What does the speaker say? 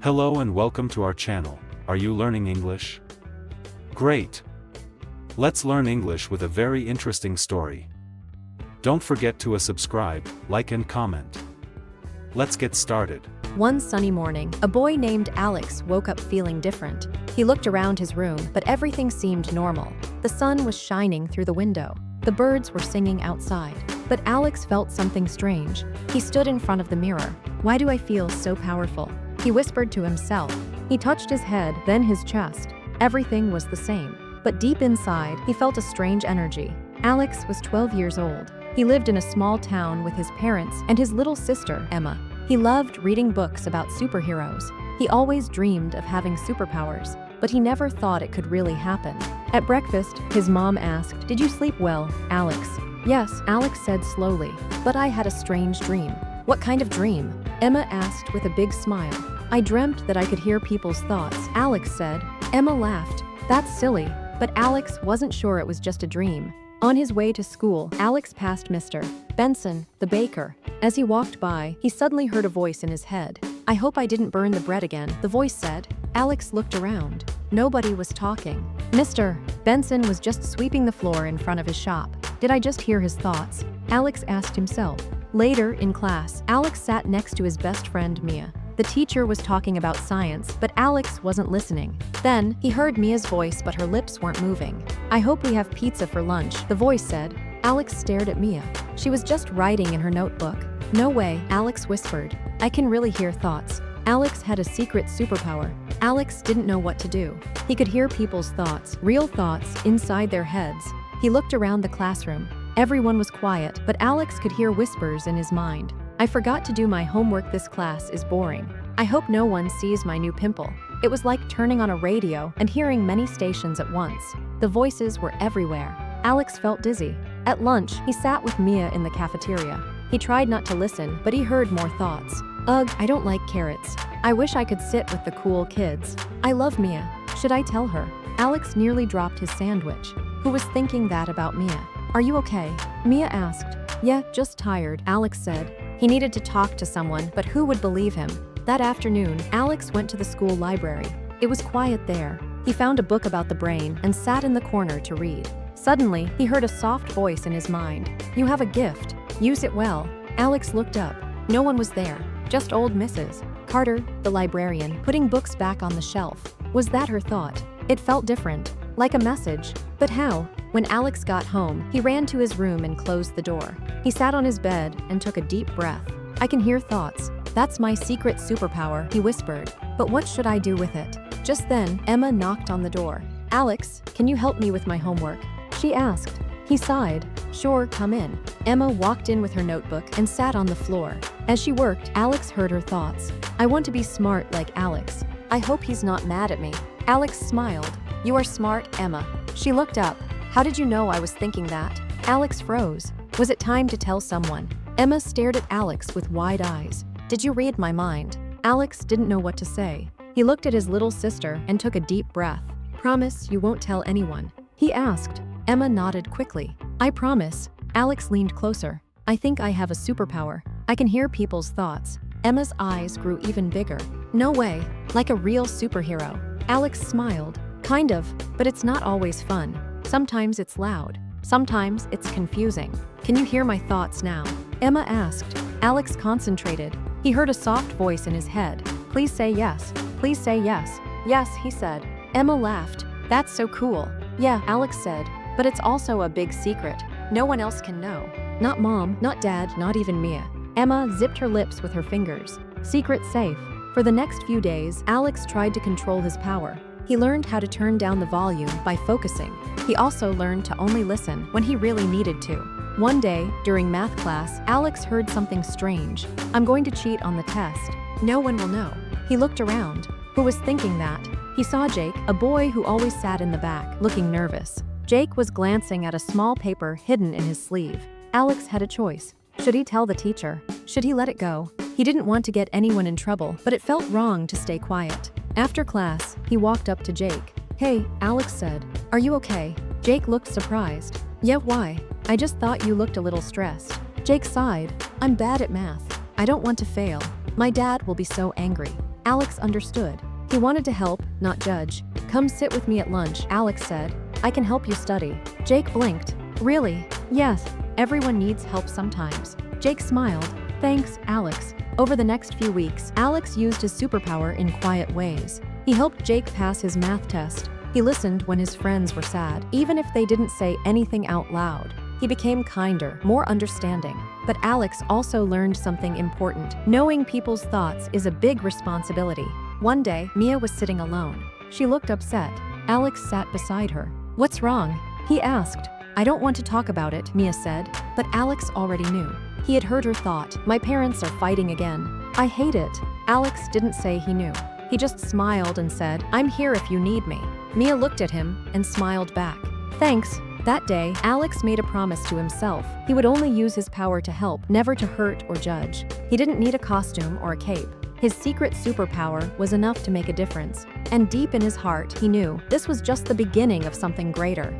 Hello and welcome to our channel. Are you learning English? Great! Let's learn English with a very interesting story. Don't forget to subscribe, like and comment. Let's get started. One sunny morning, a boy named Alex woke up feeling different. He looked around his room, but everything seemed normal. The sun was shining through the window. The birds were singing outside. But Alex felt something strange. He stood in front of the mirror. "Why do I feel so powerful?" he whispered to himself. He touched his head, then his chest. Everything was the same. But deep inside, he felt a strange energy. Alex was 12 years old. He lived in a small town with his parents and his little sister, Emma. He loved reading books about superheroes. He always dreamed of having superpowers, but he never thought it could really happen. At breakfast, his mom asked, "Did you sleep well, Alex?" "Yes," Alex said slowly, "but I had a strange dream." "What kind of dream?" Emma asked with a big smile. "I dreamt that I could hear people's thoughts," Alex said. Emma laughed. "That's silly." But Alex wasn't sure it was just a dream. On his way to school, Alex passed Mr. Benson, the baker. As he walked by, he suddenly heard a voice in his head. "I hope I didn't burn the bread again," the voice said. Alex looked around. Nobody was talking. Mr. Benson was just sweeping the floor in front of his shop. Did I just hear his thoughts? Alex asked himself. Later, in class, Alex sat next to his best friend, Mia. The teacher was talking about science, but Alex wasn't listening. Then, he heard Mia's voice, but her lips weren't moving. "I hope we have pizza for lunch," the voice said. Alex stared at Mia. She was just writing in her notebook. "No way," Alex whispered. "I can really hear thoughts." Alex had a secret superpower. Alex didn't know what to do. He could hear people's thoughts, real thoughts, inside their heads. He looked around the classroom. Everyone was quiet, but Alex could hear whispers in his mind. "I forgot to do my homework. This class is boring. I hope no one sees my new pimple." It was like turning on a radio and hearing many stations at once. The voices were everywhere. Alex felt dizzy. At lunch, he sat with Mia in the cafeteria. He tried not to listen, but he heard more thoughts. "Ugh, I don't like carrots. I wish I could sit with the cool kids. I love Mia. Should I tell her?" Alex nearly dropped his sandwich. Who was thinking that about Mia? "Are you okay?" Mia asked. "Yeah, just tired," Alex said. He needed to talk to someone, but who would believe him? That afternoon, Alex went to the school library. It was quiet there. He found a book about the brain and sat in the corner to read. Suddenly, he heard a soft voice in his mind. "You have a gift. Use it well." Alex looked up. No one was there. Just old Mrs. Carter, the librarian, putting books back on the shelf. Was that her thought? It felt different, like a message. But how? When Alex got home, he ran to his room and closed the door. He sat on his bed and took a deep breath. "I can hear thoughts. That's my secret superpower," he whispered. "But what should I do with it?" Just then, Emma knocked on the door. "Alex, can you help me with my homework?" she asked. He sighed. "Sure, come in." Emma walked in with her notebook and sat on the floor. As she worked, Alex heard her thoughts. "I want to be smart like Alex. I hope he's not mad at me." Alex smiled. "You are smart, Emma." She looked up. "How did you know I was thinking that?" Alex froze. Was it time to tell someone? Emma stared at Alex with wide eyes. "Did you read my mind?" Alex didn't know what to say. He looked at his little sister and took a deep breath. "Promise you won't tell anyone?" he asked. Emma nodded quickly. "I promise." Alex leaned closer. "I think I have a superpower. I can hear people's thoughts." Emma's eyes grew even bigger. "No way. Like a real superhero." Alex smiled. "Kind of, but it's not always fun. Sometimes it's loud. Sometimes it's confusing." "Can you hear my thoughts now?" Emma asked. Alex concentrated. He heard a soft voice in his head. "Please say yes. Please say yes." "Yes," he said. Emma laughed. "That's so cool." "Yeah," Alex said. "But it's also a big secret. No one else can know. Not Mom, not Dad, not even Mia." Emma zipped her lips with her fingers. Secret safe. For the next few days, Alex tried to control his power. He learned how to turn down the volume by focusing. He also learned to only listen when he really needed to. One day, during math class, Alex heard something strange. "I'm going to cheat on the test. No one will know." He looked around. Who was thinking that? He saw Jake, a boy who always sat in the back, looking nervous. Jake was glancing at a small paper hidden in his sleeve. Alex had a choice. Should he tell the teacher? Should he let it go? He didn't want to get anyone in trouble, but it felt wrong to stay quiet. After class, he walked up to Jake. "Hey," Alex said. "Are you okay?" Jake looked surprised. "Yeah, why?" "I just thought you looked a little stressed." Jake sighed. "I'm bad at math. I don't want to fail. My dad will be so angry." Alex understood. He wanted to help, not judge. "Come sit with me at lunch," Alex said. "I can help you study." Jake blinked. "Really?" "Yes. Everyone needs help sometimes." Jake smiled. "Thanks, Alex." Over the next few weeks, Alex used his superpower in quiet ways. He helped Jake pass his math test. He listened when his friends were sad, even if they didn't say anything out loud. He became kinder, more understanding. But Alex also learned something important. Knowing people's thoughts is a big responsibility. One day, Mia was sitting alone. She looked upset. Alex sat beside her. "What's wrong?" he asked. "I don't want to talk about it," Mia said. But Alex already knew. He had heard her thought. "My parents are fighting again. I hate it." Alex didn't say he knew. He just smiled and said, "I'm here if you need me." Mia looked at him and smiled back. "Thanks." That day, Alex made a promise to himself. He would only use his power to help, never to hurt or judge. He didn't need a costume or a cape. His secret superpower was enough to make a difference. And deep in his heart, he knew this was just the beginning of something greater.